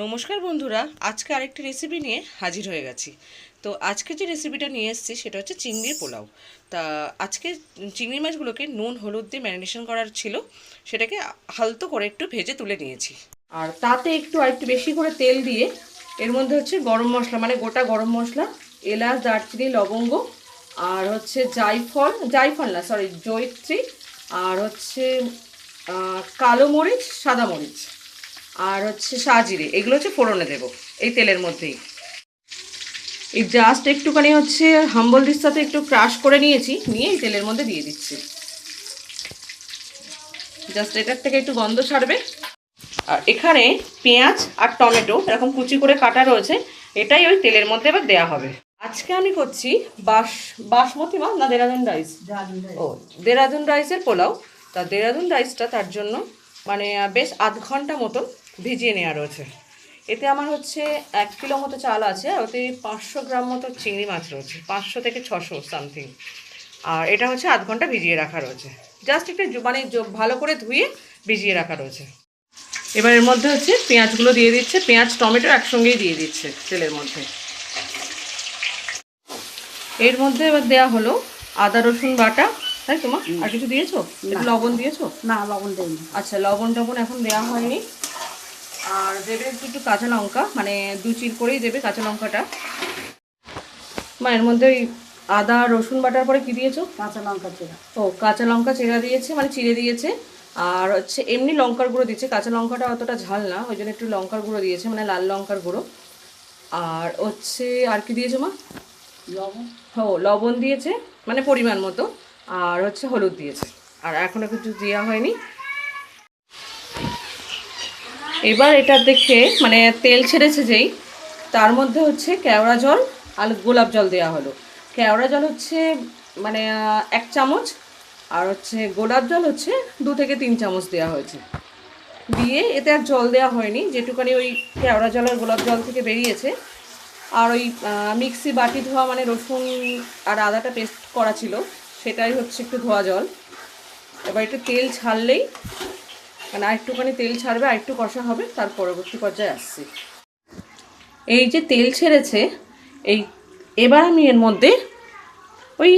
নমস্কার বন্ধুরা, আজকে আরেকটি রেসিপি নিয়ে হাজির হয়ে গেছি। তো আজকে যে রেসিপিটা নিয়ে এসেছি সেটা হচ্ছে চিংড়ির পোলাও। তা আজকে চিংড়ি মাছগুলোকে নুন হলুদ দিয়ে ম্যারিনেশন করার ছিল, সেটাকে হালতো করে একটু ভেজে তুলে নিয়েছি। আর তাতে আরেকটু বেশি করে তেল দিয়ে এর মধ্যে হচ্ছে গরম মশলা, মানে গোটা গরম মশলা, এলাচ, দারচিনি, লবঙ্গ, আর হচ্ছে জায়ফল না সরি জয়িত্রী, আর হচ্ছে কালো মরিচ, সাদা মরিচ, আর হচ্ছে সাজিরে, এগুলো হচ্ছে ফোড়নে দেবো এই তেলের মধ্যেই। এই জাস্ট একটুখানি হচ্ছে হাম্বল ডিশ সাথে একটু ক্রাশ করে নিয়েছি, নিয়ে এই তেলের মধ্যে দিয়ে দিচ্ছি। জাস্ট এটার থেকে একটু গন্ধ ছাড়বে। আর এখানে পেঁয়াজ আর টমেটো এরকম কুচি করে কাটা রয়েছে, এটাই ওই তেলের মধ্যে এবার দেওয়া হবে। আজকে আমি করছি বাসমতি মাছ না দেরাদুন রাইস, ও দেরাদুন রাইসের পোলাও। তা দেরাদুন রাইসটা তার জন্য মানে বেশ আধ ঘন্টা মতন ভিজিয়ে নেওয়া রয়েছে। এতে আমার হচ্ছে 1 কিলো মতো চাল আছে, আর ওতে 500 গ্রাম মতো চিংড়ি মাছ রয়েছে, 500 থেকে 600 সামথিং। আর এটা হচ্ছে আধ ঘন্টা ভিজিয়ে রাখা রয়েছে, জাস্ট একটু মানে ভালো করে ধুয়ে ভিজিয়ে রাখা রয়েছে। এবার এর মধ্যে হচ্ছে পেঁয়াজগুলো দিয়ে দিচ্ছে, পেঁয়াজ টমেটো একসঙ্গেই দিয়ে দিচ্ছে তেলের মধ্যে। এর মধ্যে এবার দেওয়া হলো আদা রসুন বাটা। তাই তোমার আর কিছু দিয়েছো? একটু লবণ দিয়েছো? না, লবণ দেয়নি। আচ্ছা, লবণ টবণ এখন দেওয়া হয়নি। আর দেবে একটু কাঁচা লঙ্কা, মানে 2 চির করেই দেবে কাঁচা লঙ্কাটা। মা এর মধ্যে ওই আদা রসুন বাটার পরে কি দিয়েছো? কাঁচা লঙ্কা চেরা। ও কাঁচা লঙ্কা চেরা দিয়েছে, মানে চিড়ে দিয়েছে। আর হচ্ছে এমনি লঙ্কার গুঁড়ো দিচ্ছে, কাঁচা লঙ্কাটা অতটা ঝাল না, ওই জন্য একটু লঙ্কার গুঁড়ো দিয়েছে, মানে লাল লঙ্কার গুঁড়ো। আর হচ্ছে আর কি দিয়েছো মা? লবণ। লবণ দিয়েছে মানে পরিমাণ মতো। আর হচ্ছে হলুদ দিয়েছে, আর এখনও কিছু দেওয়া হয়নি। এবার এটা দেখে মানে তেল ছেড়েছে যেই, তার মধ্যে হচ্ছে কেওড়া জল আর গোলাপ জল দেওয়া হলো। কেওড়া জল হচ্ছে মানে 1 চামচ, আর হচ্ছে গোলাপ জল হচ্ছে 2 থেকে 3 চামচ দেওয়া হয়েছে। দিয়ে এতে আর জল দেওয়া হয়নি, যেটুকানি ওই কেওড়া জল আর গোলাপ জল থেকে বেরিয়েছে। আর ওই মিক্সি বাটি ধোয়া, মানে রসুন আর আদাটা পেস্ট করা ছিল, সেটাই হচ্ছে একটু ধোয়া জল। এবার একটু তেল ছাড়লেই, মানে আরেকটুখানি তেল ছাড়বে, আরেকটু কষা হবে, তার পরবর্তী পর্যায়ে আসছি। এই যে তেল ছেড়েছে, এই এবার আমি এর মধ্যে ওই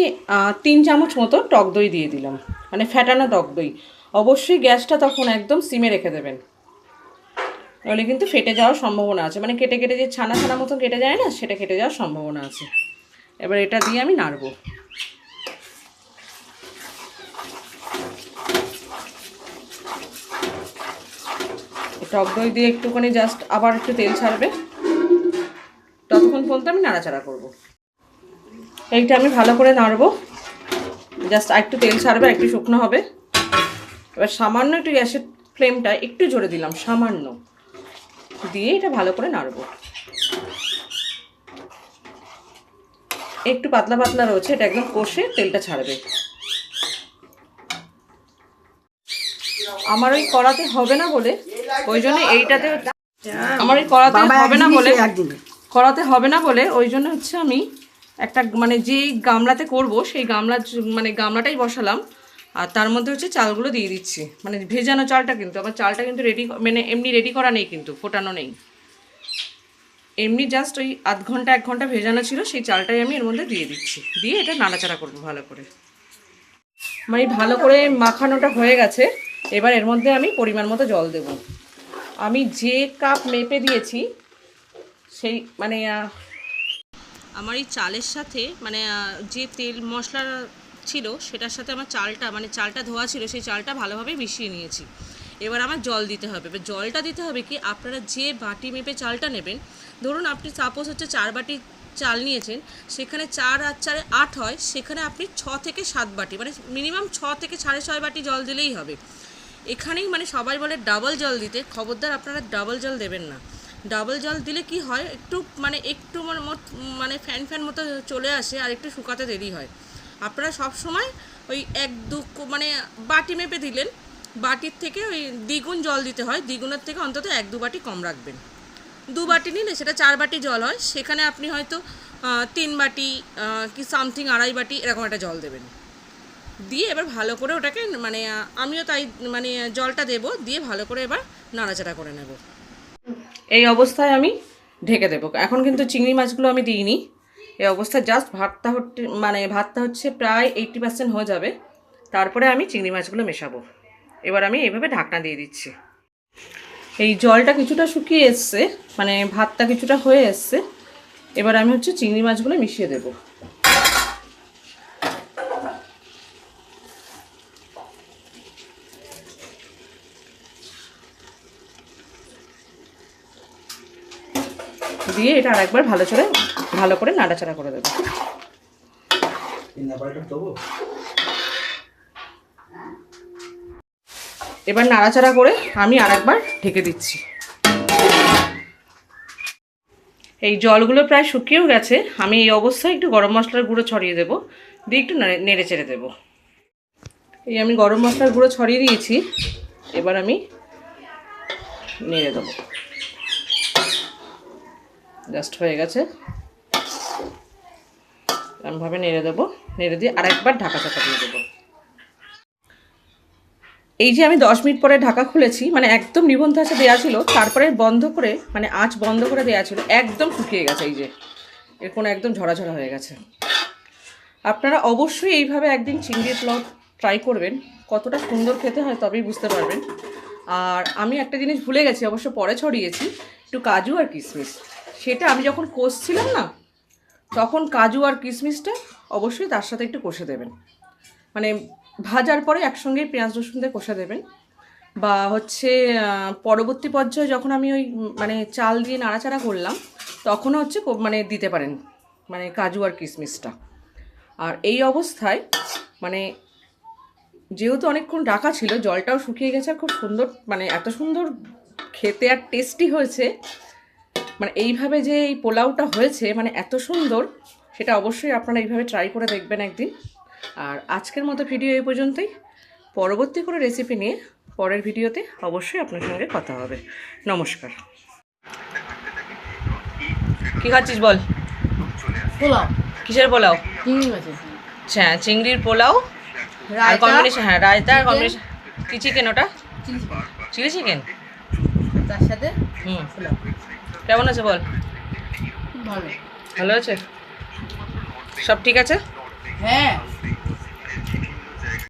3 চামচ মতো টক দই দিয়ে দিলাম, মানে ফ্যাটানো টক দই। অবশ্যই গ্যাসটা তখন একদম সিমে রেখে দেবেন, নাহলে কিন্তু ফেটে যাওয়ার সম্ভাবনা আছে, মানে কেটে কেটে যে ছানা ছানা মতন কেটে যায় না, সেটা কেটে যাওয়ার সম্ভাবনা আছে। এবার এটা দিয়ে আমি নাড়বো। টক দই দিয়ে একটুখানি জাস্ট আবার একটু তেল ছাড়বে, ততক্ষণ পর্যন্ত আমি নাড়াচাড়া করব। এইটা আমি ভালো করে নাড়বো, জাস্ট একটু তেল ছাড়বে, একটু শুকনো হবে। এবার সামান্য একটু গ্যাসের ফ্লেমটা একটু জোরে দিলাম, সামান্য দিয়ে এটা ভালো করে নাড়বো। একটু পাতলা পাতলা রয়েছে, এটা একদম কষে তেলটা ছাড়বে। আমার ওই কড়াতে হবে না বলে, ওই জন্য এইটাতে আমার ওই কড়াতে হবে না বলে ওই জন্য হচ্ছে আমি একটা মানে যেই গামলাতে করব সেই মানে গামলাটাই বসালাম। আর তার মধ্যে হচ্ছে চালগুলো দিয়ে দিচ্ছি, মানে ভেজানো চালটা, কিন্তু আমার চালটা কিন্তু রেডি, মানে এমনি রেডি করা নেই, কিন্তু ফোটানো নেই, এমনি জাস্ট ওই আধ ঘন্টা 1 ঘন্টা ভেজানো ছিল, সেই চালটাই আমি এর মধ্যে দিয়ে দিচ্ছি। দিয়ে এটা নাড়াচাড়া করবো ভালো করে। মানে ভালো করে মাখানোটা হয়ে গেছে। এবার এর মধ্যে আমি পরিমাণ মতো জল দেব। আমি যে কাপ মেপে দিয়েছি সেই মানে আমার এই চালের সাথে, মানে যে তেল মশলা ছিল সেটার সাথে আমার চালটা, মানে চালটা ধোয়া ছিল, সেই চালটা ভালোভাবে মিশিয়ে নিয়েছি। এবার আমার জল দিতে হবে। এবার জলটা দিতে হবে কি, আপনারা যে বাটি মেপে চালটা নেবেন, ধরুন আপনি সাপোজ হচ্ছে 4 বাটি চাল নিয়েছেন, সেখানে 4 আর 4 8 হয়, সেখানে আপনি 6 থেকে 7 বাটি, মানে মিনিমাম 6 থেকে 6.5 বাটি জল দিলেই হবে। এখানেই মানে সবাই বলে ডাবল জল দিতে, খবরদার আপনারা ডাবল জল দেবেন না। ডাবল জল দিলে কি হয়, একটু মানে ফ্যান ফ্যান মতো চলে আসে, আর একটু শুকাতে দেরি হয়। আপনারা সব সময় ওই 1-2 মানে বাটি মেপে দিলেন, বাটির থেকে ওই দ্বিগুণ জল দিতে হয়, দ্বিগুণের থেকে অন্তত 1-2 বাটি কম রাখবেন। 2 বাটি নিলে সেটা 4 বাটি জল হয়, সেখানে আপনি হয়তো 3 বাটি কি সামথিং 2.5 বাটি এরকম একটা জল দেবেন। দিয়ে এবার ভালো করে ওটাকে, মানে আমিও তাই, মানে জলটা দেব, দিয়ে ভালো করে এবার নাড়াচাড়া করে নেব। এই অবস্থায় আমি ঢেকে দেবো। এখন কিন্তু চিংড়ি মাছগুলো আমি দিইনি, এই অবস্থায় জাস্ট ভাতটা হচ্ছে প্রায় 80% হয়ে যাবে, তারপরে আমি চিংড়ি মাছগুলো মেশাবো। এবার আমি এইভাবে ঢাকনা দিয়ে দিচ্ছি। এই জলটা কিছুটা শুকিয়ে এসছে, মানে ভাতটা কিছুটা হয়ে এসছে। এবার আমি হচ্ছে চিংড়ি মাছগুলো মিশিয়ে দেবো। দিয়ে এটা আরেকবার ভালো করে নাড়াচাড়া করে দেবো। এবার নাড়াচাড়া করে আমি আরেকবার ঢেকে দিচ্ছি। এই জলগুলো প্রায় শুকিয়েও গেছে। আমি এই অবস্থায় একটু গরম মশলার গুঁড়ো ছড়িয়ে দেবো, দিয়ে একটু নেড়ে চেড়ে দেবো। এই আমি গরম মশলার গুঁড়ো ছড়িয়ে দিয়েছি, এবার আমি নেড়ে দেবো। জাস্ট হয়ে গেছে, এমনভাবে নেড়ে দেবো। নেড়ে দিয়ে আরেকবার ঢাকা চাপা দিয়ে দেবো। এই যে আমি 10 মিনিট পরে ঢাকা খুলেছি, মানে একদম নিবন্ধ আছে দেওয়া ছিল, তারপরে বন্ধ করে মানে আঁচ বন্ধ করে দেওয়া ছিল, একদম শুকিয়ে গেছে। এই যে এরকম একদম ঝরাঝরা হয়ে গেছে। আপনারা অবশ্যই এইভাবে একদিন চিংড়ির পোলাও ট্রাই করবেন, কতটা সুন্দর খেতে হয় তবেই বুঝতে পারবেন। আর আমি একটা জিনিস ভুলে গেছি, অবশ্য পরে ছড়িয়েছি, একটু কাজু আর কিশমিশ। সেটা আমি যখন কষছিলাম না, তখন কাজু আর কিশমিশটা অবশ্যই তার সাথে একটু কষে দেবেন। মানে ভাজার পরে একসঙ্গেই পেঁয়াজ রসুন দিয়ে কষে দেবেন। বা হচ্ছে পরবর্তী পর্যায়ে যখন আমি ওই মানে চাল দিয়ে নাড়াচাড়া করলাম, তখনও হচ্ছে মানে দিতে পারেন মানে কাজু আর কিশমিশটা। আর এই অবস্থায় মানে যেহেতু অনেকক্ষণ রাখা ছিল, জলটাও শুকিয়ে গেছে, আর খুব সুন্দর মানে এত সুন্দর খেতে আর টেস্টি হয়েছে। মানে এইভাবে যে এই পোলাওটা হয়েছে মানে এত সুন্দর, সেটা অবশ্যই আপনারা এইভাবে ট্রাই করে দেখবেন একদিন। আর আজকের মতো ভিডিও এই পর্যন্তই। পরবর্তী করে রেসিপি নিয়ে পরের ভিডিওতে অবশ্যই আপনার সঙ্গে কথা হবে। নমস্কার। কি খাচ্ছিস বল? পোলাও। কিসের পোলাও? চিংড়ি মাছের। আচ্ছা, চিংড়ির পোলাও আর কম্বিনেশন, হ্যাঁ রায়তা আর কম্বিনেশন। কি চিকেন ওটা? চিলি চিকেন, তার সাথে পোলাও। কেমন আছে বল? ভালো। ভালো আছে? সব ঠিক আছে? হ্যাঁ।